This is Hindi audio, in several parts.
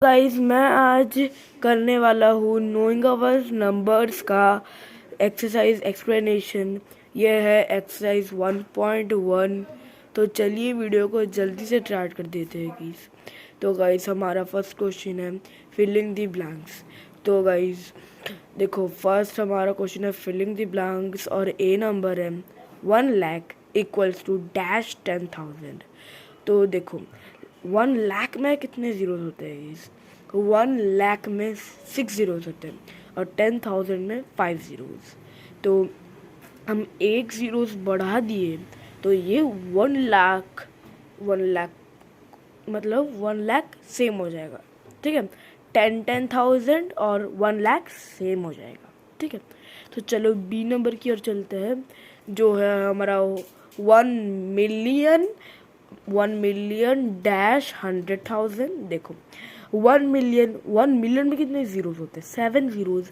गाइस मैं आज करने वाला हूँ नोइंग अवर नंबर्स का एक्सरसाइज एक्सप्लेनेशन। ये है एक्सरसाइज 1.1। तो चलिए वीडियो को जल्दी से स्टार्ट कर देते हैं गाइस। तो गाइस हमारा फर्स्ट क्वेश्चन है फिलिंग द ब्लैंक्स। तो गाइस देखो, फर्स्ट हमारा क्वेश्चन है फिलिंग द ब्लैंक्स और ए नंबर है 1 लाख इक्वल्स टू डैश 10,000। तो देखो 1 लाख में कितने ज़ीरोज़ होते हैं इस 1 लाख में 6 ज़ीरोज़ होते हैं और 10,000 में 5 ज़ीरोज़। तो हम 1 ज़ीरोज़ बढ़ा दिए तो ये 1 लाख मतलब 1 लाख सेम हो जाएगा। ठीक है, 10,000 और 1 लाख सेम हो जाएगा। ठीक है, तो चलो बी नंबर की ओर चलते हैं, जो है हमारा 1 मिलियन डैश 100,000। देखो 1 मिलियन में कितने ज़ीरोज़ होते हैं? 7 ज़ीरोज़।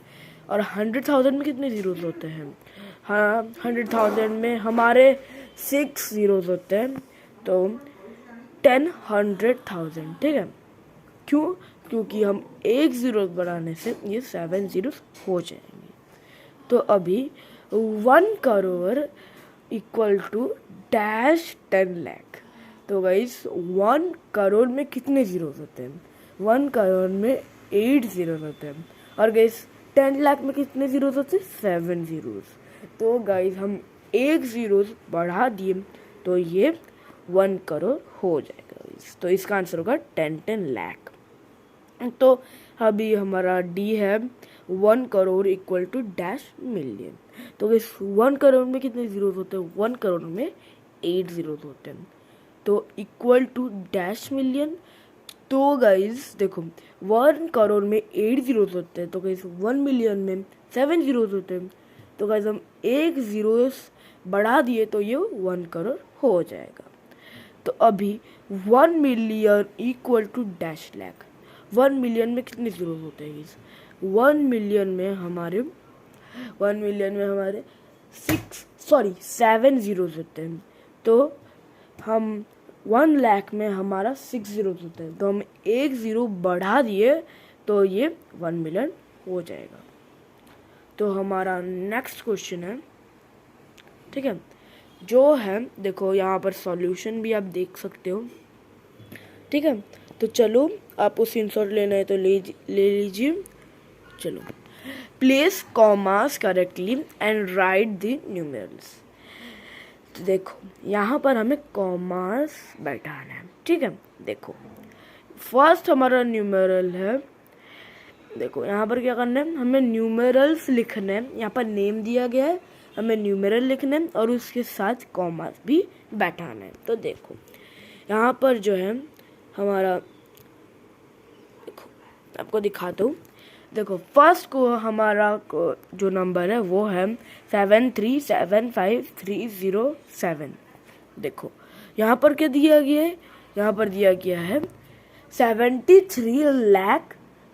और 100,000 में कितने ज़ीरोज़ होते हैं? हाँ, 100,000 में हमारे 6 ज़ीरोज़ होते हैं। तो 100,000। ठीक है, क्यों? क्योंकि हम 1 ज़ीरो बढ़ाने से ये 7 ज़ीरोज़ हो जाएंगे। तो अभी 1 crore equal to dash 10 lakh. तो गाइस 1 करोड़ में कितने ज़ीरोज़ होते हैं? 1 करोड़ में 8 ज़ीरोज़ होते हैं। और गाइस 10 लाख में कितने ज़ीरोज़ होते हैं? 7 ज़ीरोज़। तो गाइस हम 1 ज़ीरोज़ बढ़ा दिए तो ये 1 करोड़ हो जाएगा। तो इसका आंसर होगा 10 लाख। तो अभी हमारा डी है 1 crore equal to dash million. तो इस 1 करोड़ में कितने ज़ीरोज़ होते हैं? 1 करोड़ में 8 ज़ीरोज़ होते हैं। तो इक्वल टू डैश मिलियन। तो गाइस देखो 1 करोड़ में 8 ज़ीरोज़ होते हैं, तो गाइस 1 मिलियन में 7 ज़ीरोज़ होते हैं। तो गाइस हम 1 ज़ीरोज़ बढ़ा दिए तो ये 1 करोड़ हो जाएगा। तो अभी 1 million equal to dash lakh. 1 million में कितने ज़ीरोज़ होते हैं? 1 मिलियन में हमारे 7 ज़ीरोज़ होते हैं। तो हम 1 लाख में हमारा 6 ज़ीरोज़ होते हैं, तो हम 1 ज़ीरो बढ़ा दिए तो ये 1 मिलियन हो जाएगा। तो हमारा नेक्स्ट क्वेश्चन है, ठीक है, जो है देखो यहाँ पर सॉल्यूशन भी आप देख सकते हो। ठीक है, तो चलो आपको स्क्रीनशॉट लेना है तो ले लीजिए। चलो, place commas correctly and right the numerals. तो देखो यहाँ पर हमें कॉमास बैठाना है। ठीक है, देखो फर्स्ट हमारा न्यूमेरल है। देखो यहाँ पर क्या करना है, हमें न्यूमेरल्स लिखना है। यहाँ पर नेम दिया गया है, हमें न्यूमेरल लिखना है और उसके साथ कॉमास भी बैठाना है। तो देखो यहाँ पर जो है हमारा, देखो आपको दिखाता हूँ। देखो फर्स्ट को हमारा जो नंबर है वो है 7375307। देखो यहाँ पर क्या दिया गया है? यहाँ पर दिया गया है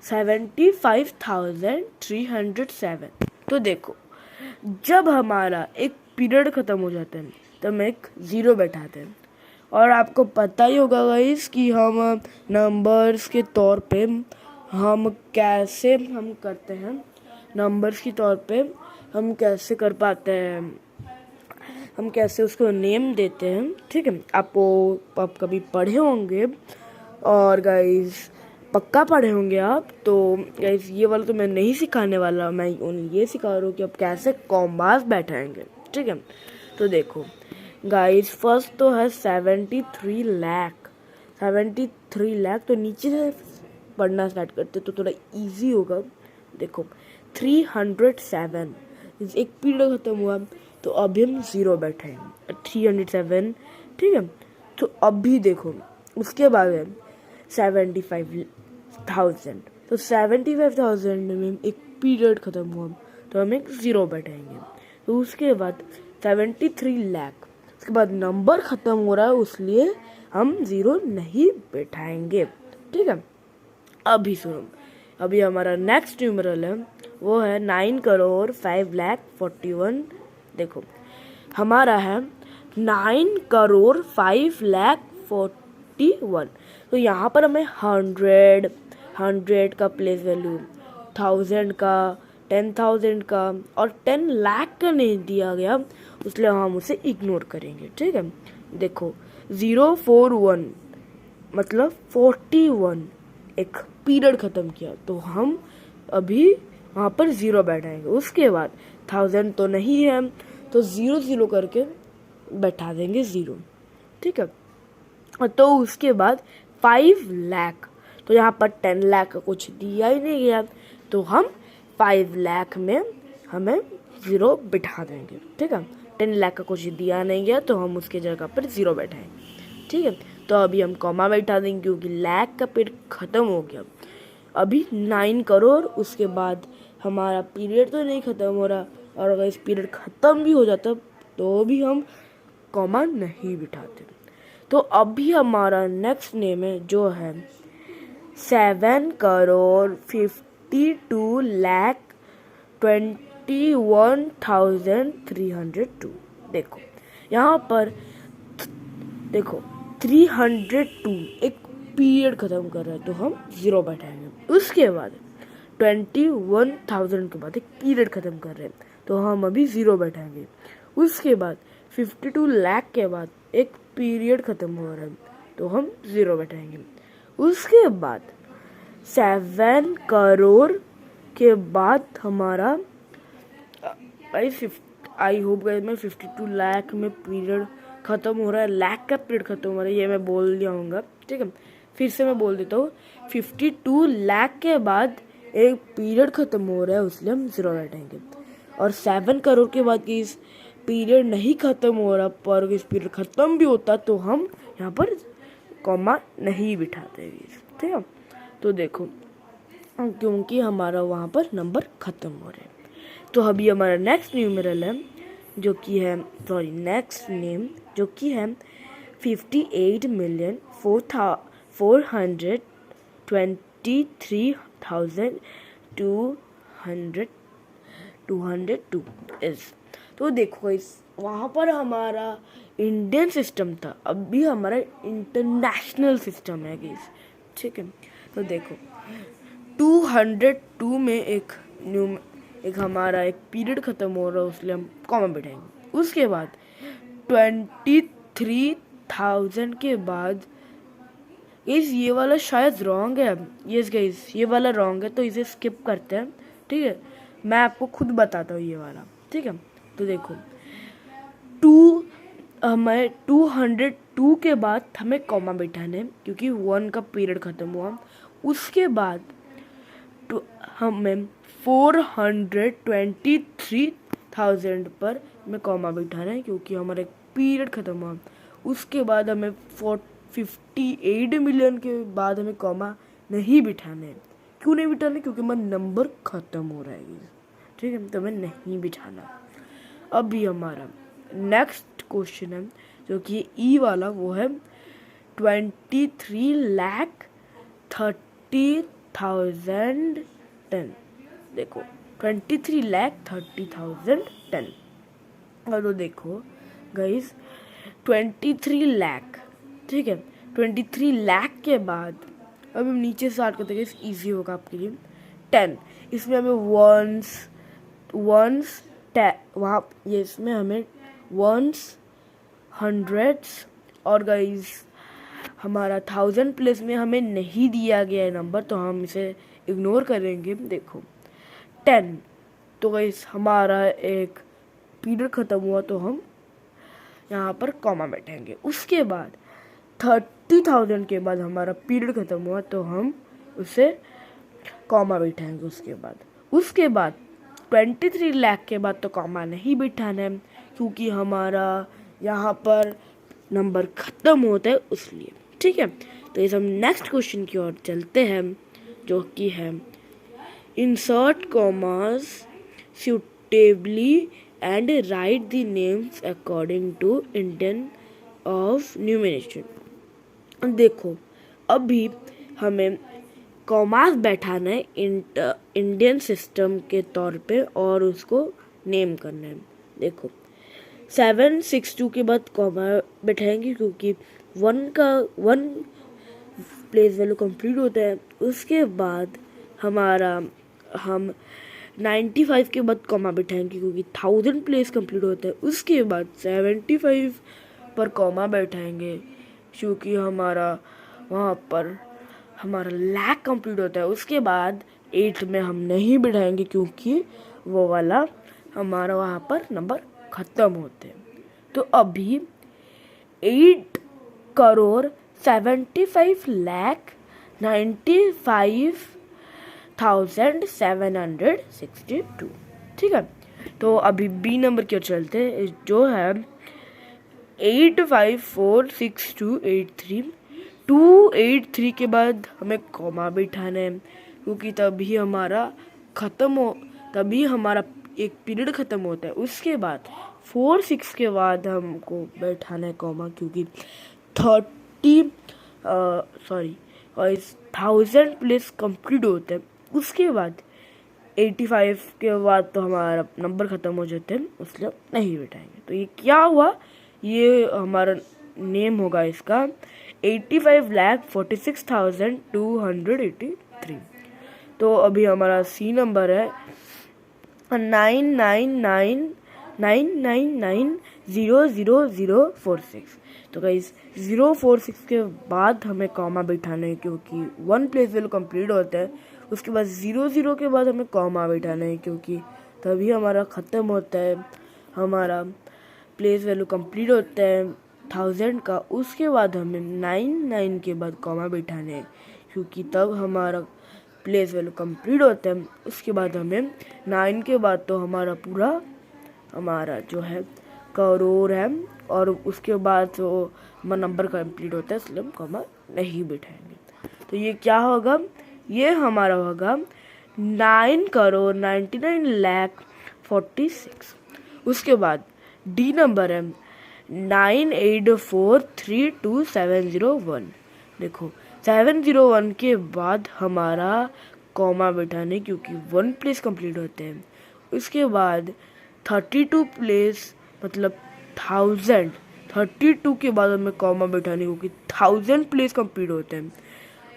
73,75,307। तो देखो जब हमारा एक पीरियड ख़त्म हो जाता है तो हम एक ज़ीरो बैठाते हैं। और आपको पता ही होगा गाइस कि हम नंबर्स के तौर पे हम कैसे हम करते हैं, नंबर्स के तौर पे हम कैसे कर पाते हैं, हम कैसे उसको नेम देते हैं। ठीक है, आप कभी पढ़े होंगे और गाइस पक्का पढ़े होंगे आप। तो गाइस ये वाला तो मैं नहीं सिखाने वाला, मैं ये सिखा रहा हूँ कि आप कैसे कॉम्बास बैठाएंगे। ठीक है, तो देखो गाइस फर्स्ट तो है 73 लाख। 73 लाख, तो नीचे से पढ़ना स्टार्ट करते तो थोड़ा इजी होगा। देखो 307, एक पीरियड खत्म हुआ तो अभी हम ज़ीरो बैठेंगे 307। ठीक है, तो अभी देखो उसके बाद है 75,000। तो 75,000 में एक पीरियड ख़त्म हुआ तो हम एक ज़ीरो बैठेंगे। तो उसके बाद 73 लाख, उसके बाद नंबर ख़त्म हो रहा है इसलिए हम ज़ीरो नहीं बैठाएंगे। ठीक है, अभी सुनो, अभी हमारा नेक्स्ट न्यूमेरल है वो है 9,05,41,। देखो हमारा है 9,05,41। तो यहाँ पर हमें 100, 100 का प्लेस वैल्यू, 1000 का, 10,000 का और 10 लाख का नहीं दिया गया, इसलिए हम उसे इग्नोर करेंगे। ठीक है, देखो 041 मतलब 41 एक पीरियड ख़त्म किया, तो हम अभी वहाँ पर 0 बैठाएंगे। उसके बाद 1000 तो नहीं है, तो 0 0 करके बैठा देंगे 0। ठीक है, तो उसके बाद 5 लाख, तो यहाँ पर 10 लाख का कुछ दिया ही नहीं गया, तो हम 5 लाख में हमें 0 बिठा देंगे। ठीक है, 10 लाख का कुछ दिया नहीं गया, तो हम उसके जगह पर 0 बैठाएंगे। ठीक है, तो अभी हम कॉमा बैठा देंगे क्योंकि लाख का पीरियड ख़त्म हो गया। अभी 9 करोड़, उसके बाद हमारा पीरियड तो नहीं ख़त्म हो रहा, और अगर इस पीरियड ख़त्म भी हो जाता तो भी हम कॉमा नहीं बिठाते। तो अभी हमारा नेक्स्ट नेम है जो है 7,52,21,302। देखो यहाँ पर देखो 302 एक पीरियड ख़त्म कर रहा है, तो हम 0 बैठाएंगे। उसके बाद 21,000 के बाद एक पीरियड ख़त्म कर रहे हैं, तो हम अभी 0 बैठाएंगे। उसके बाद 52 लाख के बाद एक पीरियड ख़त्म हो रहा है, तो हम 0 बैठाएंगे। उसके बाद 7 करोड़ के बाद हमारा आई होप गए मैं 52 लाख में पीरियड ख़त्म हो रहा है, लाख का पीरियड ख़त्म हो रहा है, ये मैं बोल दिया हूँगा। ठीक है, फिर से मैं बोल देता हूँ, 52 लाख के बाद एक पीरियड ख़त्म हो रहा है, इसलिए हम 0 बैठाएंगे। और 7 करोड़ के बाद कि इस पीरियड नहीं ख़त्म हो रहा, पर इस पीरियड ख़त्म भी होता तो हम यहाँ पर कॉमा नहीं बिठाते। ठीक है, तो देखो क्योंकि हमारा वहाँ पर नंबर ख़त्म हो रहे हैं। तो अभी हमारा नेक्स्ट न्यूमेरल है जो कि है नेक्स्ट नेम जो कि है 58,423,202 इज। तो देखो इस वहाँ पर हमारा इंडियन सिस्टम था, अभी हमारा इंटरनेशनल सिस्टम है गाइस। ठीक है, तो देखो 202 में एक हमारा एक पीरियड ख़त्म हो रहा है, इसलिए हम कॉमा बैठाएंगे। उसके बाद 23,000 के बाद गाइस ये वाला शायद रॉन्ग है। यस गाइस ये वाला रॉन्ग है, तो इसे स्किप करते हैं। ठीक है, मैं आपको खुद बताता हूँ ये वाला। ठीक है, तो देखो हमें 202 के बाद हमें कॉमा बैठाना है क्योंकि 1 का पीरियड ख़त्म हुआ। उसके बाद हमें 423,000 पर हमें कॉमा बैठाना है क्योंकि हमारा एक पीरियड ख़त्म हुआ। उसके बाद हमें 58 मिलियन के बाद हमें कॉमा नहीं बिठाना है। क्यों नहीं बिठाना? क्योंकि हमारा नंबर ख़त्म हो रहा है। ठीक है, तो हमें नहीं बिठाना। अभी हमारा नेक्स्ट क्वेश्चन है जो कि ई वाला, वो है 23,30,010। देखो 23,30,010। और तो देखो गाइस 23 लाख। ठीक है, 23 लाख के बाद अब हम नीचे स्टार्ट करते हैं, इजी होगा आपके लिए। 10 इसमें हमें वंस वहाँ ये इसमें हमें वंस, हंड्रेड्स और गाइस हमारा 1000 प्लेस में हमें नहीं दिया गया है नंबर, तो हम इसे इग्नोर करेंगे। देखो 10, तो गाइस हमारा एक पीरियड ख़त्म हुआ, तो हम यहाँ पर कॉमा बैठेंगे। उसके बाद 30,000 के बाद हमारा पीरियड ख़त्म हुआ, तो हम उसे कॉमा बैठाएंगे। उसके बाद 23 लाख के बाद तो कॉमा नहीं बिठाना है क्योंकि हमारा यहाँ पर नंबर ख़त्म होता है इसलिए। ठीक है, तो इस हम नेक्स्ट क्वेश्चन की ओर चलते हैं जो कि है insert commas suitably and write the names according to Indian of numeration। देखो अभी हमें कॉमास बैठाना है इंडियन सिस्टम के तौर पे और उसको नेम करना है। देखो 762 के बाद कॉमा बैठाएंगे क्योंकि 1 प्लेस वैल्यू कंप्लीट होता है उसके बाद हम 95 के बाद कॉमा बैठाएंगे क्योंकि 1000 प्लेस कंप्लीट होता है। उसके बाद 75 पर कॉमा बैठाएंगे क्योंकि वहाँ पर हमारा लैक कंप्लीट होता है। उसके बाद 8 में हम नहीं बैठाएंगे क्योंकि वो वाला हमारा वहाँ पर नंबर ख़त्म होते हैं। तो अभी 8,95,95,762, ठीक है। तो अभी बी नंबर की ओर चलते हैं जो है 8546283283 के बाद हमें कॉमा बिठाना है क्योंकि तभी हमारा एक पीरियड ख़त्म होता है। उसके बाद 46 के बाद हमको बैठाना है कॉमा क्योंकि 1000 प्लेस कंप्लीट होता है। उसके बाद 85 के बाद तो हमारा नंबर ख़त्म हो जाते हैं, इसलिए नहीं बैठाएंगे। तो ये क्या हुआ, ये हमारा नेम होगा इसका 85,46,283। तो अभी हमारा सी नंबर है 99999990046। तो गाइस 046 के बाद हमें कॉमा बिठाना है क्योंकि 1 प्लेस वैल्यू कंप्लीट होता है। उसके बाद 00 के बाद हमें कॉमा बिठाना है क्योंकि तभी हमारा ख़त्म होता है, हमारा प्लेस वैल्यू कंप्लीट होता है 1000 का। उसके बाद हमें 99 के बाद कॉमा बिठाना है क्योंकि तब हमारा प्लेस वैल्यू कंप्लीट होता है। उसके बाद हमें 9 के बाद तो हमारा जो है करोड़ है और उसके बाद तो हमारा नंबर कंप्लीट होता है, इसलिए हम कॉमा नहीं बिठाएंगे। तो ये क्या होगा, ये हमारा होगा 9,99,46,000। उसके बाद डी नंबर है 98432,701। देखो 701 के बाद हमारा कॉमा बिठाने क्योंकि 1 प्लेस कंप्लीट होते हैं। उसके बाद 32 प्लेस मतलब 1032 के बाद हमें कॉमा बिठाने क्योंकि 1000 प्लेस कंप्लीट होते हैं।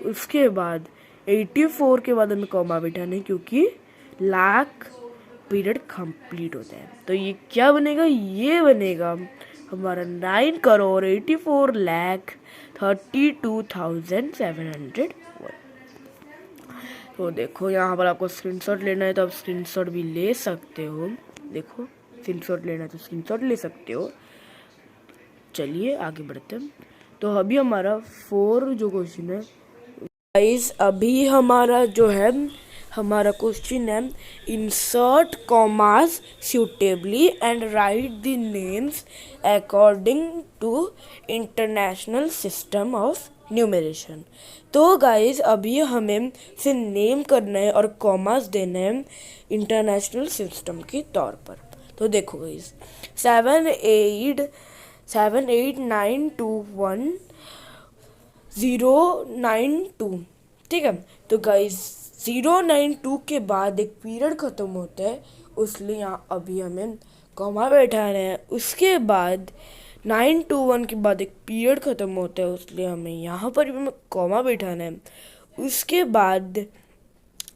उसके बाद 84 के बाद हमें कॉमा बिठाने क्योंकि लाख पीरियड कंप्लीट होता है। तो ये क्या बनेगा, ये बनेगा हमारा 9,84,32,701। तो देखो यहाँ पर आपको स्क्रीनशॉट लेना है तो आप स्क्रीनशॉट भी ले सकते हो। देखो स्क्रीनशॉट लेना है तो स्क्रीनशॉट ले सकते हो। चलिए आगे बढ़ते हैं। तो अभी हमारा 4 जो क्वेश्चन है गाइस, अभी हमारा क्वेश्चन है insert commas suitably and write the names according to international system of numeration। तो गाइस अभी हमें से नेम करना है और कॉमास देना है इंटरनेशनल सिस्टम के तौर पर। तो देखो गाइस 78921,092, ठीक है। तो गाइस 092 के बाद एक पीरियड ख़त्म होता है, इसलिए यहाँ अभी हमें कॉमा बैठाना है। उसके बाद 921 के बाद एक पीरियड ख़त्म होता है, इसलिए हमें यहाँ पर भी हमें कॉमा बैठाना है। उसके बाद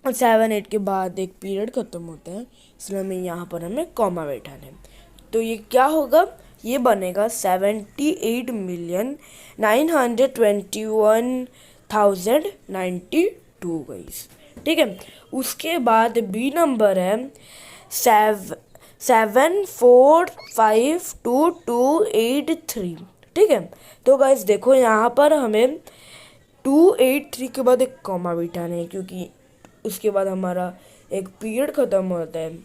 78 के बाद एक पीरियड ख़त्म होता है, इसलिए हमें कॉमा बैठाना है। तो ये क्या होगा, ये बनेगा 78,921,092 गाइस, ठीक है। उसके बाद बी नंबर है 7452,283, ठीक है। तो गाइस देखो यहाँ पर हमें 283 के बाद एक कॉमा बिठाना है क्योंकि उसके बाद हमारा एक पीरियड ख़त्म होता है।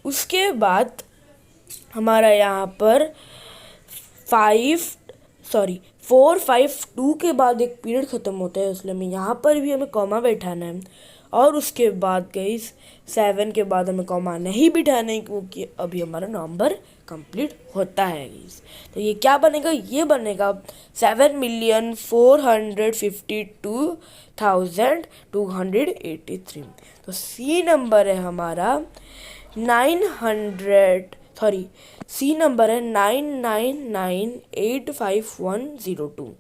उसके बाद हमारा यहाँ पर 452 के बाद एक पीरियड ख़त्म होता है, इसलिए यहाँ पर भी हमें कॉमा बैठाना है। और उसके बाद गाइस 7 के बाद हमें कॉमा नहीं बिठाना है क्योंकि अभी हमारा नंबर कंप्लीट होता है गाइस। तो ये क्या बनेगा, ये बनेगा 7,452,283। तो सी नंबर है हमारा 999,85102।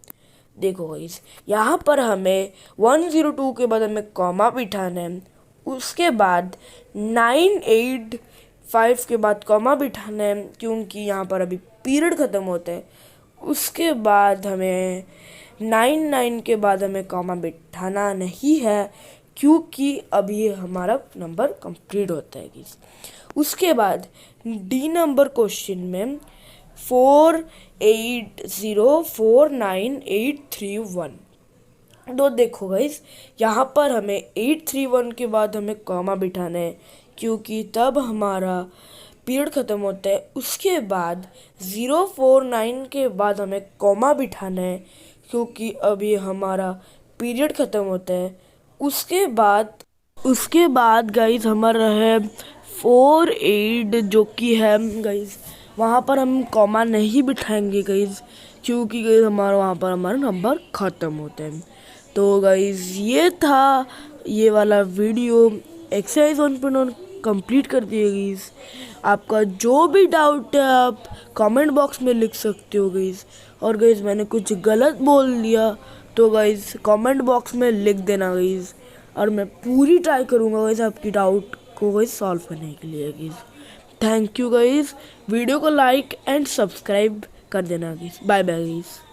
देखो गाइस, यहाँ पर हमें 102 के बाद हमें कॉमा बिठाना है, उसके बाद 985 के बाद कॉमा बिठाना है क्योंकि यहाँ पर अभी पीरियड ख़त्म होता है। उसके बाद हमें 99 के बाद हमें कॉमा बिठाना नहीं है क्योंकि अभी हमारा नंबर कंप्लीट होता है गाइस। उसके बाद डी नंबर क्वेश्चन में 48049831। तो देखो गाइस, यहाँ पर हमें 831 के बाद हमें कॉमा बिठाना है क्योंकि तब हमारा पीरियड ख़त्म होता है। उसके बाद 049 के बाद हमें कॉमा बिठाना है क्योंकि अभी हमारा पीरियड ख़त्म होता है। उसके बाद गाइस हमारा है 48 जो कि है गाइस, वहाँ पर हम कॉमा नहीं बिठाएंगे गाइस क्योंकि गाइस वहाँ पर हमारा नंबर ख़त्म होता है। तो गाइस ये था ये वाला वीडियो, एक्सरसाइज 1.1 कंप्लीट कर दिए गाइस। आपका जो भी डाउट है आप कमेंट बॉक्स में लिख सकते हो गाइस। और गाइस मैंने कुछ गलत बोल दिया तो गाइस कमेंट बॉक्स में लिख देना गाइस, और मैं पूरी ट्राई करूँगा गाइस आपकी डाउट को गाइस सॉल्व करने के लिए guys. Thank you guys, video को लाइक एंड सब्सक्राइब कर देना गाइस। Bye bye guys.